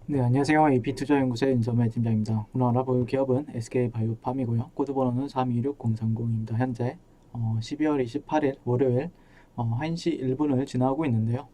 네, 안녕하세요. AP투자연구소의 윤선배 팀장입니다. 오늘 알아볼 기업은 SK바이오팜이고요. 코드번호는 326030입니다. 현재 12월 28일 월요일 1시 1분을 지나고 있는데요.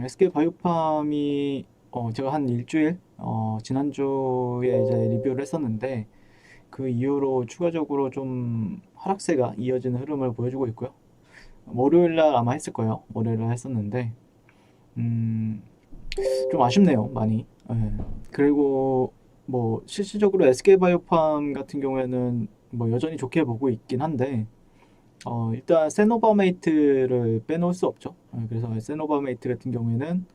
SK바이오팜이 제가 한 일주일 지난주에 이제 리뷰를 했었는데 그 이후로 추가적으로 좀 하락세가 이어지는 흐름을 보여주고 있고요. 월요일 날 아마 했을 거예요. 월요일 날 했었는데 음, 좀 아쉽네요, 많이. 예. 그리고 뭐 실질적으로 SK바이오팜 같은 경우에는 뭐 여전히 좋게 보고 있긴 한데 일단 세노바메이트를 빼놓을 수 없죠. 그래서 세노바메이트 같은 경우에는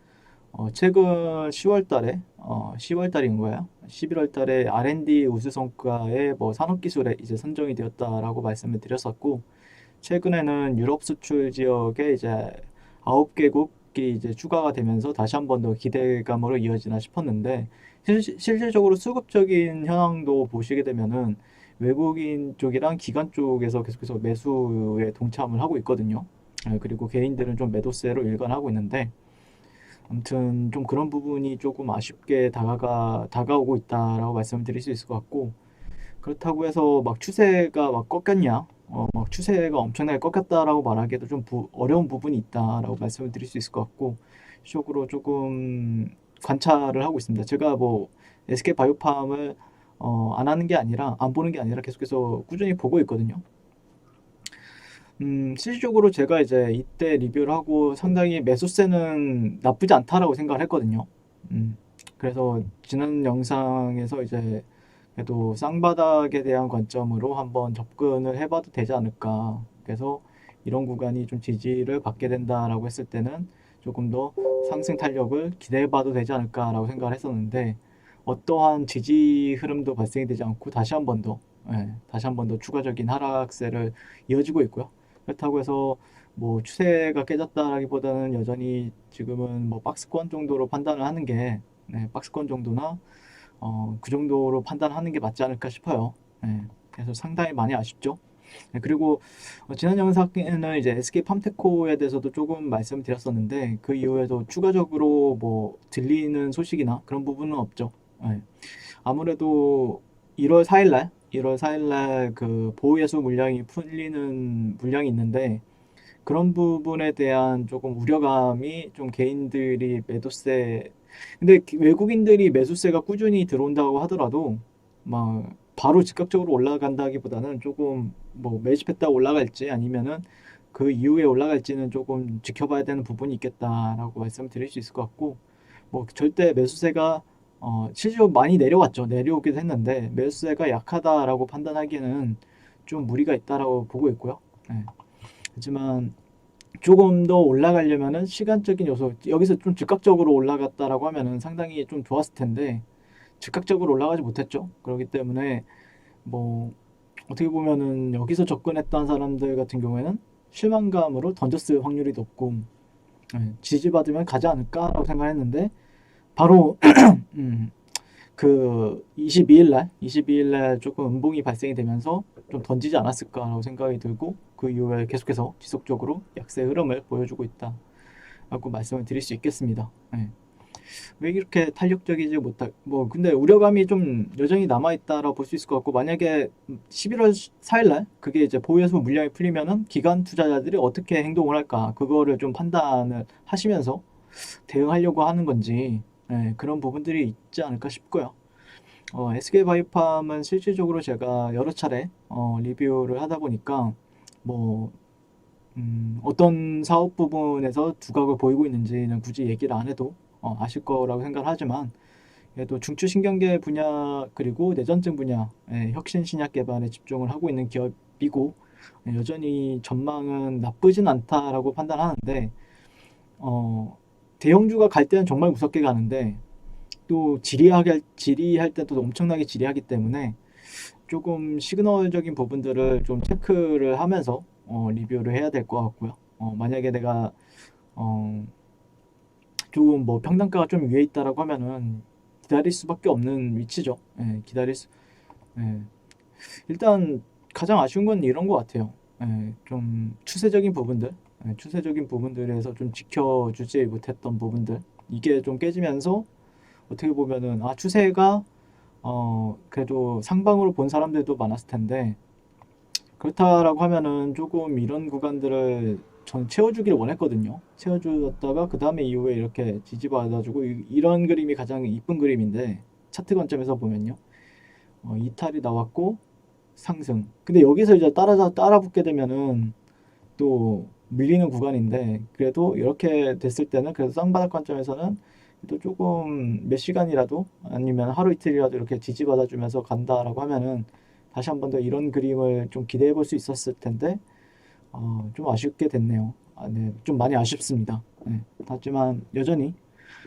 최근 10월 달에 10월 달인 거예요. 11월 달에 R&D 우수성과의 뭐 산업기술에 이제 선정이 되었다라고 말씀을 드렸었고, 최근에는 유럽 수출 지역에 이제 9개국이 이제 추가가 되면서 다시 한 번 더 기대감으로 이어지나 싶었는데, 실질적으로 수급적인 현황도 보시게 되면은 외국인 쪽이랑 기관 쪽에서 계속해서 매수에 동참을 하고 있거든요. 그리고 개인들은 좀 매도세로 일관하고 있는데, 아무튼 좀 그런 부분이 조금 아쉽게 다가오고 있다라고 말씀을 드릴 수 있을 것 같고, 그렇다고 해서 막 추세가 막 꺾였냐? 막 추세가 엄청나게 꺾였다라고 말하기에도 좀 어려운 부분이 있다라고 말씀을 드릴 수 있을 것 같고, 시적으로 조금 관찰을 하고 있습니다. 제가 뭐 SK 바이오팜을 안 하는 게 아니라 안 보는 게 아니라 계속해서 꾸준히 보고 있거든요. 실질적으로 제가 이제 이때 리뷰를 하고 상당히 매수세는 나쁘지 않다라고 생각을 했거든요. 음, 그래서 지난 영상에서 이제 그래도 쌍바닥에 대한 관점으로 한번 접근을 해봐도 되지 않을까. 그래서 이런 구간이 좀 지지를 받게 된다라고 했을 때는 조금 더 상승 탄력을 기대해봐도 되지 않을까라고 생각을 했었는데, 어떠한 지지 흐름도 발생이 되지 않고 다시 한 번 더 추가적인 하락세를 이어지고 있고요. 그렇다고 해서 뭐 추세가 깨졌다라기보다는 여전히 지금은 뭐 박스권 정도로 판단을 하는 게, 박스권 정도나 그 정도로 판단하는 게 맞지 않을까 싶어요. 그래서 상당히 많이 아쉽죠. 그리고 지난 영상에는 이제 SK 팜테코에 대해서도 조금 말씀드렸었는데 그 이후에도 추가적으로 뭐 들리는 소식이나 그런 부분은 없죠. 아무래도 1월 4일날 1월 4일날 그 보호예수 물량이 풀리는 물량이 있는데, 그런 부분에 대한 조금 우려감이 좀 개인들이 매도세, 근데 외국인들이 매수세가 꾸준히 들어온다고 하더라도 막 바로 즉각적으로 올라간다기보다는 조금 뭐 매집했다 올라갈지 아니면은 그 이후에 올라갈지는 조금 지켜봐야 되는 부분이 있겠다라고 말씀드릴 수 있을 것 같고, 뭐 절대 매수세가 실제로 많이 내려왔죠. 내려오기도 했는데 매수세가 약하다라고 판단하기에는 좀 무리가 있다라고 보고 있고요. 네. 하지만 조금 더 올라가려면은 시간적인 요소, 여기서 좀 즉각적으로 올라갔다라고 하면은 상당히 좀 좋았을 텐데 즉각적으로 올라가지 못했죠. 그렇기 때문에 뭐 어떻게 보면은 여기서 접근했던 사람들 같은 경우에는 실망감으로 던졌을 확률이 높고, 지지받으면 가지 않을까라고 생각했는데 바로 음, 그 22일 날 조금 음봉이 발생이 되면서 좀 던지지 않았을까라고 생각이 들고, 그 이후에 계속해서 지속적으로 약세 흐름을 보여주고 있다라고 말씀을 드릴 수 있겠습니다. 왜 이렇게 탄력적이지 못할, 뭐 근데 우려감이 좀 여전히 남아있다라고 볼 수 있을 것 같고, 만약에 11월 4일날 그게 이제 보유해서 물량이 풀리면은 기관 투자자들이 어떻게 행동을 할까, 그거를 좀 판단을 하시면서 대응하려고 하는 건지, 그런 부분들이 있지 않을까 싶고요. SK바이오팜은 실질적으로 제가 여러 차례 리뷰를 하다 보니까 뭐 어떤 사업 부분에서 두각을 보이고 있는지는 굳이 얘기를 안 해도 아실 거라고 생각을 하지만, 그래도 중추신경계 분야 그리고 뇌전증 분야의 혁신 신약 개발에 집중을 하고 있는 기업이고, 여전히 전망은 나쁘진 않다라고 판단하는데, 어, 대형주가 갈 때는 정말 무섭게 가는데 또 지리할 때도 엄청나게 지리하기 때문에 조금 시그널적인 부분들을 좀 체크를 하면서 리뷰를 해야 될 것 같고요. 만약에 내가 어, 조금 뭐 평단가가 좀 위에 있다라고 하면은 기다릴 수밖에 없는 위치죠. 예. 일단 가장 아쉬운 건 이런 것 같아요. 좀 추세적인 부분들에서 좀 지켜주지 못했던 부분들, 이게 좀 깨지면서 어떻게 보면은 추세가 그래도 상방으로 본 사람들도 많았을 텐데 그렇다라고 하면은 조금 이런 구간들을 전 채워주기를 원했거든요. 채워주었다가 그 다음에 이후에 이렇게 지지받아주고 이런 그림이 가장 이쁜 그림인데 차트 관점에서 보면요. 이탈이 나왔고 상승. 근데 여기서 이제 따라붙게 되면은 또 밀리는 구간인데 그래도 이렇게 됐을 때는 그래도 쌍바닥 관점에서는 또 조금 몇 시간이라도 아니면 하루 이틀이라도 이렇게 지지받아주면서 간다라고 하면은 다시 한 번 더 이런 그림을 좀 기대해 볼 수 있었을 텐데 좀 아쉽게 됐네요. 네, 좀 많이 아쉽습니다. 네, 하지만 여전히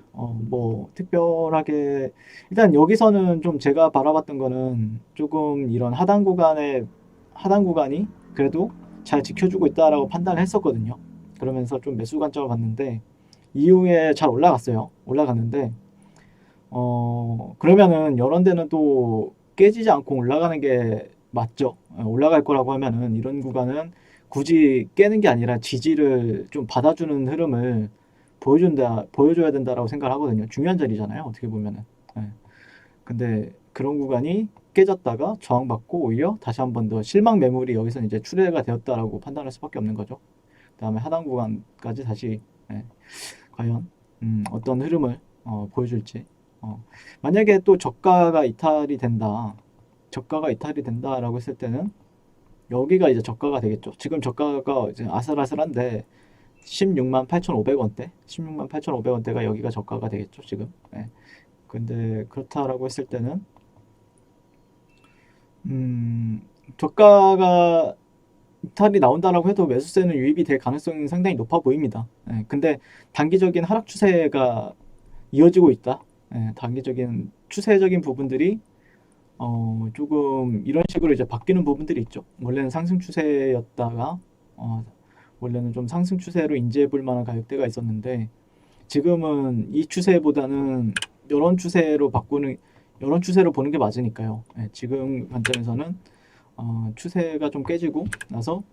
뭐 특별하게 일단 여기서는 좀 제가 바라봤던 거는 조금 이런 하단 구간이 그래도 잘 지켜주고 있다라고 판단을 했었거든요. 그러면서 좀 매수 관점을 봤는데 이후에 잘 올라갔어요. 올라갔는데 그러면은 이런 데는 또 깨지지 않고 올라가는 게 맞죠. 올라갈 거라고 하면은 이런 구간은 굳이 깨는 게 아니라 지지를 좀 받아주는 흐름을 보여줘야 된다라고 생각을 하거든요. 중요한 자리잖아요. 어떻게 보면은. 예. 근데 그런 구간이 깨졌다가 저항받고 오히려 다시 한 번 더 실망 매물이 여기서 이제 출회가 되었다라고 판단할 수밖에 없는 거죠. 그다음에 하단 구간까지 다시 예, 과연 어떤 흐름을 보여줄지. 만약에 또 저가가 이탈이 된다라고 했을 때는 여기가 이제 저가가 되겠죠. 지금 저가가 이제 아슬아슬한데 16만 8,500원대, 16만 8,500원대가 여기가 저가가 되겠죠, 지금. 네. 근데 그렇다라고 했을 때는 저가가 이탈이 나온다라고 해도 매수세는 유입이 될 가능성이 상당히 높아 보입니다. 네. 근데 단기적인 하락 추세가 이어지고 있다. 네. 단기적인 추세적인 부분들이 조금 이런 식으로 이제 바뀌는 부분들이 있죠. 원래는 상승 추세였다가 원래는 좀 상승 추세로 인지해 볼 만한 가격대가 있었는데 지금은 이 추세보다는 이런 추세로 보는 게 맞으니까요. 예, 지금 관점에서는 추세가 좀 깨지고 나서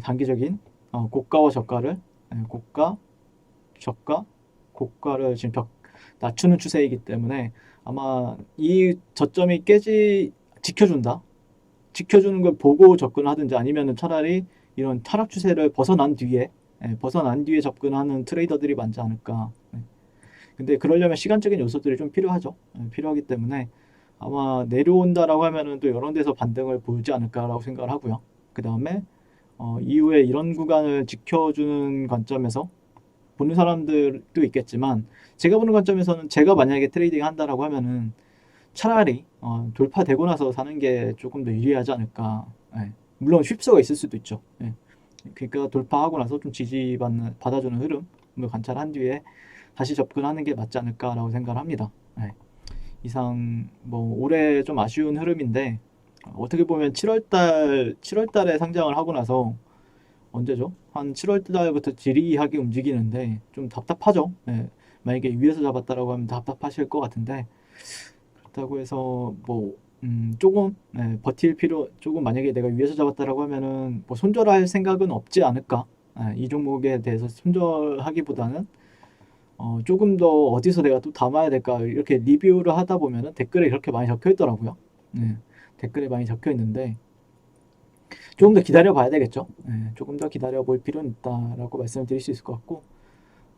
단기적인 고가와 저가를 고가, 저가, 고가를 지금 낮추는 추세이기 때문에 아마 이 저점이 지켜주는 걸 보고 접근하든지 아니면은 차라리 이런 하락 추세를 벗어난 뒤에 접근하는 트레이더들이 많지 않을까. 근데 그러려면 시간적인 요소들이 좀 필요하죠. 필요하기 때문에 아마 내려온다라고 하면은 또 이런 데서 반등을 보이지 않을까라고 생각을 하고요. 그 다음에 이후에 이런 구간을 지켜주는 관점에서 보는 사람들도 있겠지만 제가 보는 관점에서는 제가 만약에 트레이딩 한다라고 하면은 차라리 돌파되고 나서 사는 게 조금 더 유리하지 않을까. 예. 물론 휩수가 있을 수도 있죠. 예. 그러니까 돌파하고 나서 좀 받아주는 흐름을 관찰한 뒤에 다시 접근하는 게 맞지 않을까라고 생각을 합니다. 예. 이상 뭐 올해 좀 아쉬운 흐름인데 어떻게 보면 7월달에 상장을 하고 나서 언제죠? 한 7월 달부터 지리하게 움직이는데 좀 답답하죠. 예. 만약에 위에서 잡았다라고 하면 답답하실 것 같은데 그렇다고 해서 뭐 조금 조금 만약에 내가 위에서 잡았다라고 하면은 뭐 손절할 생각은 없지 않을까. 이 종목에 대해서 손절하기보다는 조금 더 어디서 내가 또 담아야 될까 이렇게 리뷰를 하다 보면은 댓글에 그렇게 많이 적혀 있더라고요. 네, 댓글에 많이 적혀 있는데 조금 더 기다려 봐야 되겠죠. 네, 조금 더 기다려 볼 필요는 있다라고 말씀을 드릴 수 있을 것 같고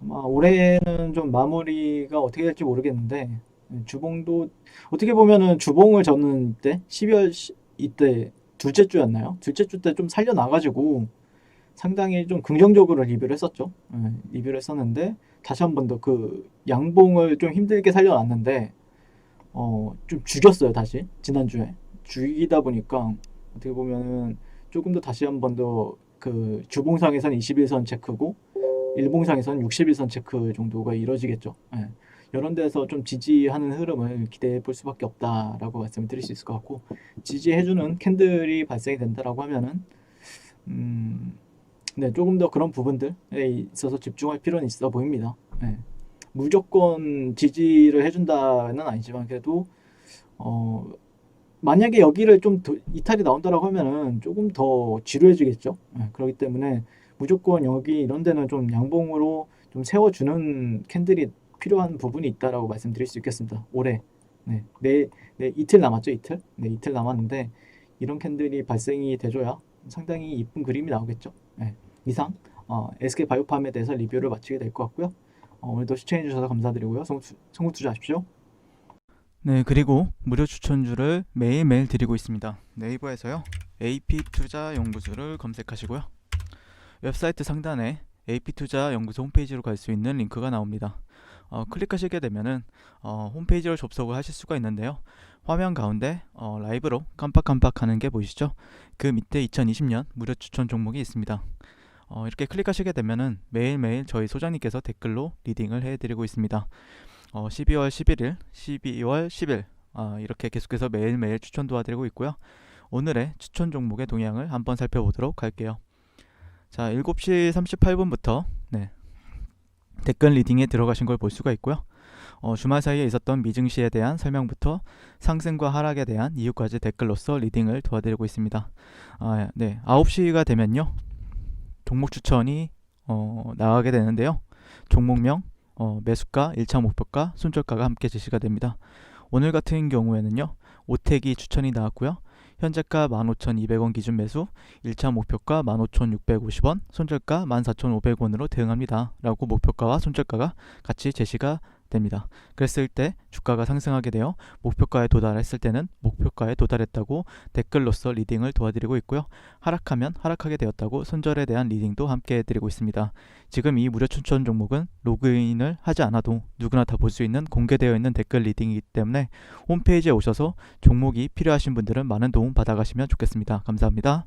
아마 올해는 좀 마무리가 어떻게 될지 모르겠는데 주봉도 어떻게 보면은 주봉을 저는 이때 12월 이때 둘째 주였나요? 둘째 주 때 좀 살려놔가지고 상당히 좀 긍정적으로 리뷰를 했었죠. 리뷰를 했었는데 다시 한 번 더 그 양봉을 좀 힘들게 살려놨는데 좀 죽였어요 다시 지난주에 죽이다 보니까 어떻게 보면은 조금 더 다시 한 번 더 그 주봉상에서는 21선 체크고 일봉상에서는 61선 체크 정도가 이뤄지겠죠. 예. 이런 데서 좀 지지하는 흐름을 기대해 볼 수밖에 없다라고 말씀을 드릴 수 있을 것 같고 지지해주는 캔들이 발생이 된다라고 하면은 네, 조금 더 그런 부분들에 있어서 집중할 필요는 있어 보입니다. 네. 무조건 지지를 해준다는 아니지만 그래도 만약에 여기를 좀 이탈이 나온다라고 하면은 조금 더 지루해지겠죠. 네, 그렇기 때문에 무조건 여기 이런 데는 좀 양봉으로 좀 세워주는 캔들이 필요한 부분이 있다라고 말씀드릴 수 있겠습니다. 올해. 네, 이틀 남았죠, 이틀? 네, 이틀 남았는데 이런 캔들이 발생이 돼줘야 상당히 이쁜 그림이 나오겠죠. 네, 이상 SK 바이오팜에 대해서 리뷰를 마치게 될 것 같고요. 오늘도 시청해주셔서 감사드리고요. 성공 투자하십시오. 네, 그리고 무료 추천주를 매일매일 드리고 있습니다. 네이버에서요, AP투자연구소를 검색하시고요. 웹사이트 상단에 AP투자연구소 홈페이지로 갈 수 있는 링크가 나옵니다. 클릭하시게 되면은 홈페이지로 접속을 하실 수가 있는데요. 화면 가운데 라이브로 깜빡깜빡 하는 게 보이시죠? 그 밑에 2020년 무료 추천 종목이 있습니다. 이렇게 클릭하시게 되면은 매일매일 저희 소장님께서 댓글로 리딩을 해드리고 있습니다. 12월 11일, 12월 10일 이렇게 계속해서 매일매일 추천 도와드리고 있고요. 오늘의 추천 종목의 동향을 한번 살펴보도록 할게요. 자, 7시 38분부터 댓글 리딩에 들어가신 걸 볼 수가 있고요. 주말 사이에 있었던 미증시에 대한 설명부터 상승과 하락에 대한 이유까지 댓글로서 리딩을 도와드리고 있습니다. 9시가 되면요, 종목 추천이 나가게 되는데요. 종목명, 매수가, 1차 목표가, 손절가가 함께 제시가 됩니다. 오늘 같은 경우에는요, 오택이 추천이 나왔고요. 현재가 15,200원 기준 매수, 1차 목표가 15,650원, 손절가 14,500원으로 대응합니다 라고 목표가와 손절가가 같이 제시가 됩니다. 그랬을 때 주가가 상승하게 되어 목표가에 도달했을 때는 목표가에 도달했다고 댓글로서 리딩을 도와드리고 있고요. 하락하면 하락하게 되었다고 손절에 대한 리딩도 함께 해드리고 있습니다. 지금 이 무료 추천 종목은 로그인을 하지 않아도 누구나 다 볼 수 있는 공개되어 있는 댓글 리딩이기 때문에 홈페이지에 오셔서 종목이 필요하신 분들은 많은 도움 받아가시면 좋겠습니다. 감사합니다.